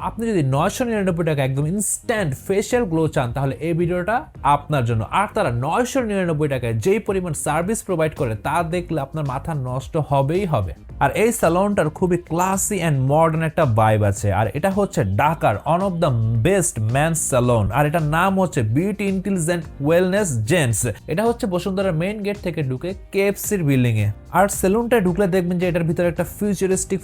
আপনি যদি 999 টাকা একদম ইনস্ট্যান্ট ফেশিয়াল গ্লো চান তাহলে এই ভিডিওটা আপনার জন্য। আর তারা 999 টাকায় যেই পরিমাণ সার্ভিস প্রোভাইড করে তা দেখলে আপনার মাথা নষ্ট হবেই হবে। আর এই স্যালনটার খুবই ক্লাসি অ্যান্ড মডার্ন একটা ভাইব আছে। আর এটা হচ্ছে ঢাকার one of the best men's salon, আর এটার নাম হচ্ছে বিউটি ইন্টেলিজেন্ট ওয়েলনেস জেন্টস। এটা হচ্ছে বসুন্ধরার মেইন গেট থেকে ঢুকে কেএফসির বিল্ডিং এ। আর সেলুনটা ঢুকলে দেখবেন যে এটার ভিতরে একটা ফিউচারিস্টিক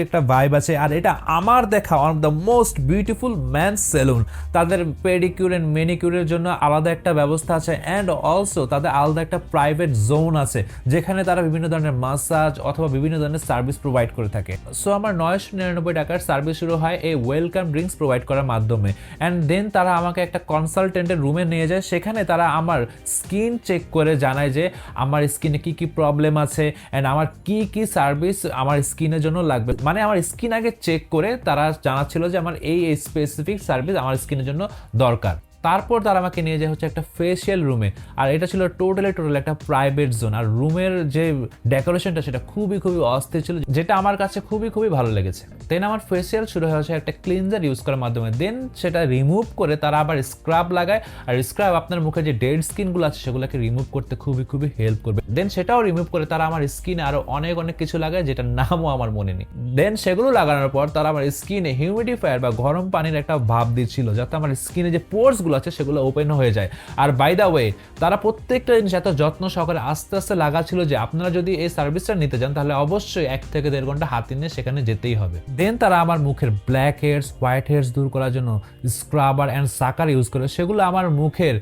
একটা ভাইব আছে। আর এটা আমার দেখা one of the most beautiful man's salon. তাদের পেডিকিউর এন্ড ম্যানিকিউরের জন্য আলাদা একটা ব্যবস্থা আছে, অ্যান্ড অলসো তাদের আলাদা একটা প্রাইভেট জোন আছে যেখানে তারা বিভিন্ন ধরনের মাসাজ অথবা বিভিন্ন ধরনের সার্ভিস প্রোভাইড করে থাকে। সো আমার 999 টাকার সার্ভিস শুরু হয় এই ওয়েলকাম ড্রিঙ্কস প্রোভাইড করার মাধ্যমে, অ্যান্ড দেন তারা আমাকে একটা কনসালটেন্টের রুমে নিয়ে যায়। সেখানে তারা আমার স্কিন চেক করে জানায় যে আমার স্কিনে কি কি প্রবলেম আছে অ্যান্ড আমার কি কি সার্ভিস আমার স্কিনের জন্য লাগবে। মানে আমার স্কিন আগে চেক করে তারা জানাচ্ছিল যে আমার এই স্পেসিফিক সার্ভিস আমার স্কিনের জন্য দরকার। তারপর তারা আমাকে নিয়ে যায় হচ্ছে একটা ফেশিয়াল রুমে, আর এটা ছিল টোটাল একটা প্রাইভেট জোন। আর রুমের যে ডেকোরেশনটা সেটা খুবই অস্থির ছিল, যেটা আমার কাছে খুবই ভালো লেগেছে। দেন আমার ফেশিয়াল শুরু হয়েছে একটা ক্লিনজার ইউজ করার মাধ্যমে। দেন সেটা রিমুভ করে তারা আবার স্ক্রাব লাগায়, আর স্ক্রাব আপনার মুখে যে ডেড স্কিনগুলো আছে সেগুলোকে রিমুভ করতে খুবই হেল্প করবে। দেন সেটাও রিমুভ করে তারা আমার স্কিনে আরো অনেক কিছু লাগায়, যেটার নামও আমার মনে নেই। দেন সেগুলো লাগানোর পর তারা আমার স্কিনে হিউমিডিফায়ার বা গরম পানির একটা ভাব দিচ্ছিল, যাতে আমার স্কিনে যে পোর্স গুলো আছে সেগুলো ওপেন হয়ে যায়। আর বাই দা ওয়ে তারা প্রত্যেকটা জিনিস এত যত্ন সহকারে আস্তে লাগাচ্ছিল যে আপনারা যদি এই সার্ভিসটা নিতে চান তাহলে অবশ্যই 1 থেকে 1.5 ঘন্টা হাতে নিয়ে সেখানে যেতেই হবে। দেন তারা আমার মুখের ব্ল্যাক হেয়ারস হোয়াইট হেয়ারস দূর করার জন্য স্ক্রাবার অ্যান্ড সাকার ইউজ করে, সেগুলো আমার মুখের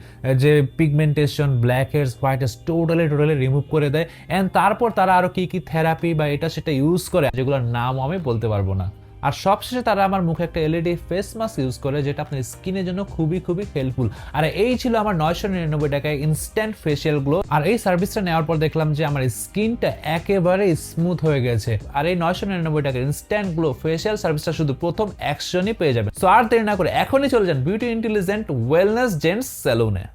যে pigmentation black hairs white hairs totally remove করে দেয়। অ্যান্ড তারপর তারা আরো কি থেরাপি বা এটা সেটা ইউজ করে, যেগুলোর নাম আমি বলতে পারবো না। আর সবশেষে তারা আমার মুখে একটা এলইডি ফেস মাস্ক ইউজ করে, যেটা আপনার স্কিনের জন্য খুবই হেল্পফুল। আর এই ছিল আমার 999 টাকায় ইনস্ট্যান্ট ফেশিয়াল গ্লো। আর এই সার্ভিসটা নেওয়ার পর দেখলাম যে আমার স্কিনটা একেবারে স্মুথ হয়ে গেছে। আর এই 999 টাকার ইনস্ট্যান্ট গ্লো ফেশিয়াল সার্ভিসটা শুধু প্রথম অ্যাকশনই পেয়ে যাবেন। সো আর দেরি না করে এখনই চলে যান বিউটি ইন্টেলিজেন্ট ওয়েলনেস জেন্টস সেলুনে।